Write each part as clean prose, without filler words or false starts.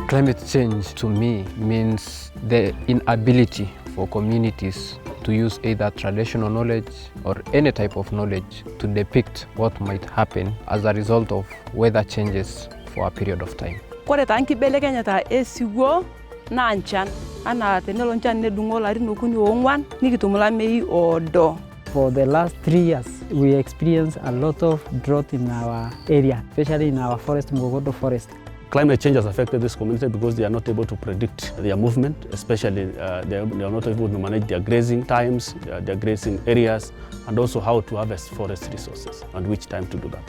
Climate change to me means the inability for communities to use either traditional knowledge or any type of knowledge to depict what might happen as a result of weather changes for a period of time. Kore tankibelekenyata esiwuo naa nchan ana tenelo nchan nedung'o larin okuni oong'wan nikitum olameyu oodo. For the last 3 years, we experienced a lot of drought in our area, especially in our forest, Mukogodo forest. Climate change has affected this community because they are not able to predict their movement, especially they are not able to manage their grazing times, their grazing areas, and also how to harvest forest resources and which time to do that.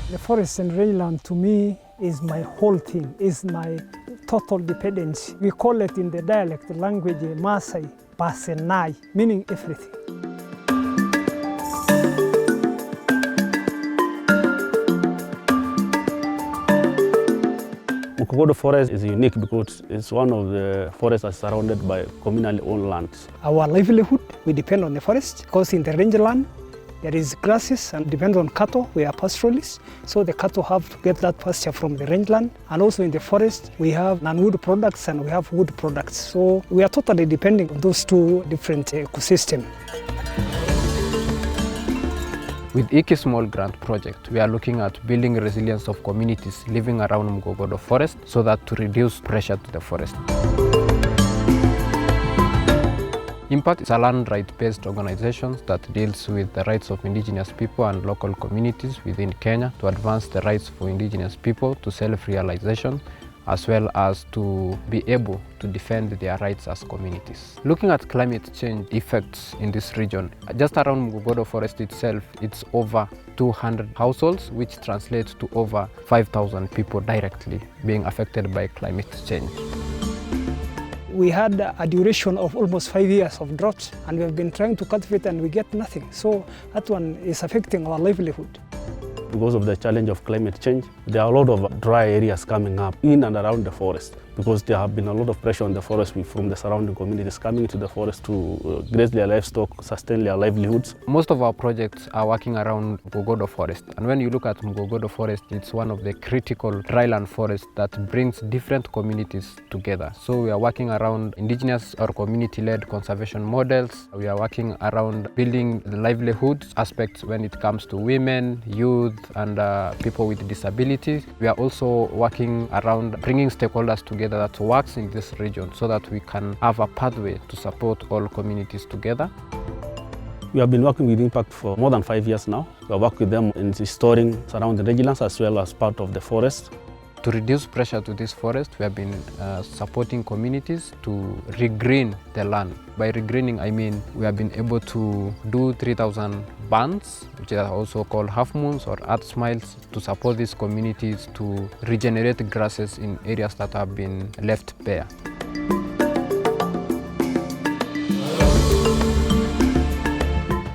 The forest and rangeland to me is my whole thing, is my total dependency. We call it in the dialect language Maasai, Pasenai, meaning everything. Mukogodo forest is unique because it's one of the forests that's surrounded by communally owned lands. Our livelihood, we depend on the forest because in the rangeland there is grasses and depend on cattle. We are pastoralists, so the cattle have to get that pasture from the rangeland. And also in the forest we have non-wood products and we have wood products. So we are totally depending on those two different ecosystems. With Iki Small Grant Project, we are looking at building resilience of communities living around Mukogodo forest so that to reduce pressure to the forest. Impact is a land right-based organization that deals with the rights of indigenous people and local communities within Kenya to advance the rights for indigenous people to self-realization, as well as to be able to defend their rights as communities. Looking at climate change effects in this region, just around Mukogodo forest itself, it's over 200 households, which translates to over 5,000 people directly being affected by climate change. We had a duration of almost 5 years of drought, and we have been trying to cultivate and we get nothing. So that one is affecting our livelihood. Because of the challenge of climate change, there are a lot of dry areas coming up in and around the forest because there have been a lot of pressure on the forest from the surrounding communities coming to the forest to graze their livestock, sustain their livelihoods. Most of our projects are working around Mukogodo forest, and when you look at Mukogodo forest, it's one of the critical dryland forests that brings different communities together. So we are working around indigenous or community-led conservation models. We are working around building the livelihood aspects when it comes to women, youth, and people with disabilities. We are also working around bringing stakeholders together that works in this region so that we can have a pathway to support all communities together. We have been working with Impact for more than 5 years now. We have worked with them in restoring surrounding rangelands as well as part of the forest. To reduce pressure to this forest, we have been supporting communities to regreen the land. By regreening, I mean we have been able to do 3,000 bands, which are also called half moons or earth smiles, to support these communities to regenerate grasses in areas that have been left bare.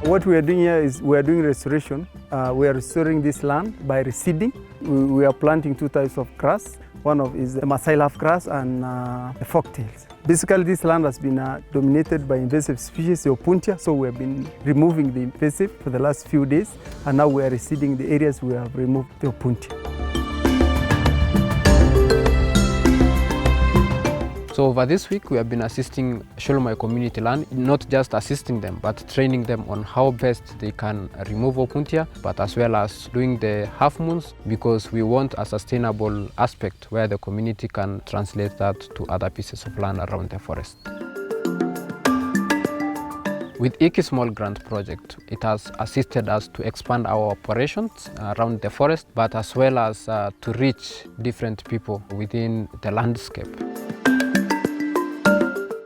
What we are doing here is we are doing restoration. We are restoring this land by reseeding. We are planting 2 types of grass. One of is the Maasai Love grass and the forktails. Basically, this land has been dominated by invasive species, the opuntia, so we have been removing the invasive for the last few days, and now we are reseeding the areas we have removed the opuntia. So over this week, we have been assisting Sholomai community land, not just assisting them, but training them on how best they can remove opuntia, but as well as doing the half moons, because we want a sustainable aspect where the community can translate that to other pieces of land around the forest. With Iki Small Grant Project, it has assisted us to expand our operations around the forest, but as well as to reach different people within the landscape.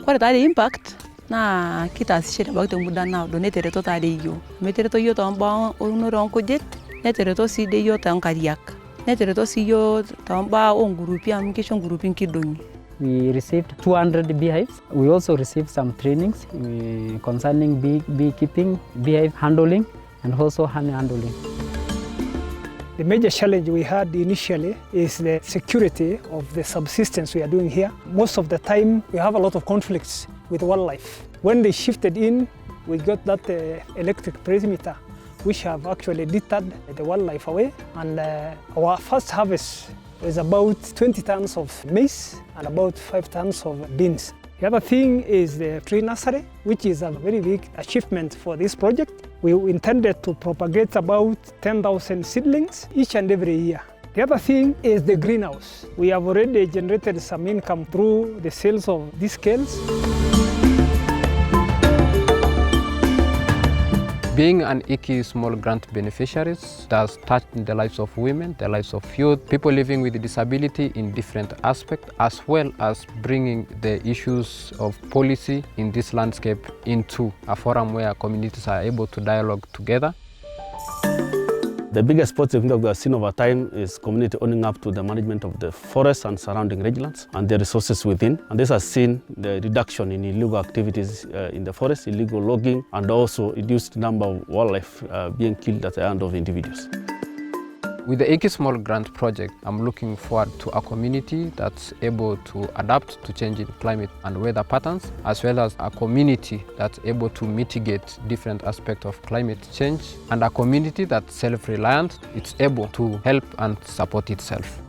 Kore tadi impact na kitaasishore bakte muda naado netereto tadi iyo. Metereto iyo tombaa onore onkujit, netereto sii de iyo tonkariak. netereto sii yiok tombaa ongurupi amu kisho ngurupi nkidong'i. We received 200 beehives. We also received some trainings concerning beekeeping, beehive handling, and also honey handling. The major challenge we had initially is the security of the subsistence we are doing here. Most of the time we have a lot of conflicts with wildlife. When they shifted in, we got that electric perimeter, which have actually deterred the wildlife away. And our first harvest was about 20 tons of maize and about 5 tons of beans. The other thing is the tree nursery, which is a very big achievement for this project. We intended to propagate about 10,000 seedlings each and every year. The other thing is the greenhouse. We have already generated some income through the sales of these scales. Being an IKI small grant beneficiaries does touch the lives of women, the lives of youth, people living with disability in different aspects, as well as bringing the issues of policy in this landscape into a forum where communities are able to dialogue together. The biggest positive impact we have seen over time is community owning up to the management of the forests and surrounding rangelands and the resources within. And this has seen the reduction in illegal activities in the forest, illegal logging, and also reduced number of wildlife being killed at the hand of individuals. With the IKI Small Grant project, I'm looking forward to a community that's able to adapt to changing climate and weather patterns, as well as a community that's able to mitigate different aspects of climate change, and a community that's self-reliant, it's able to help and support itself.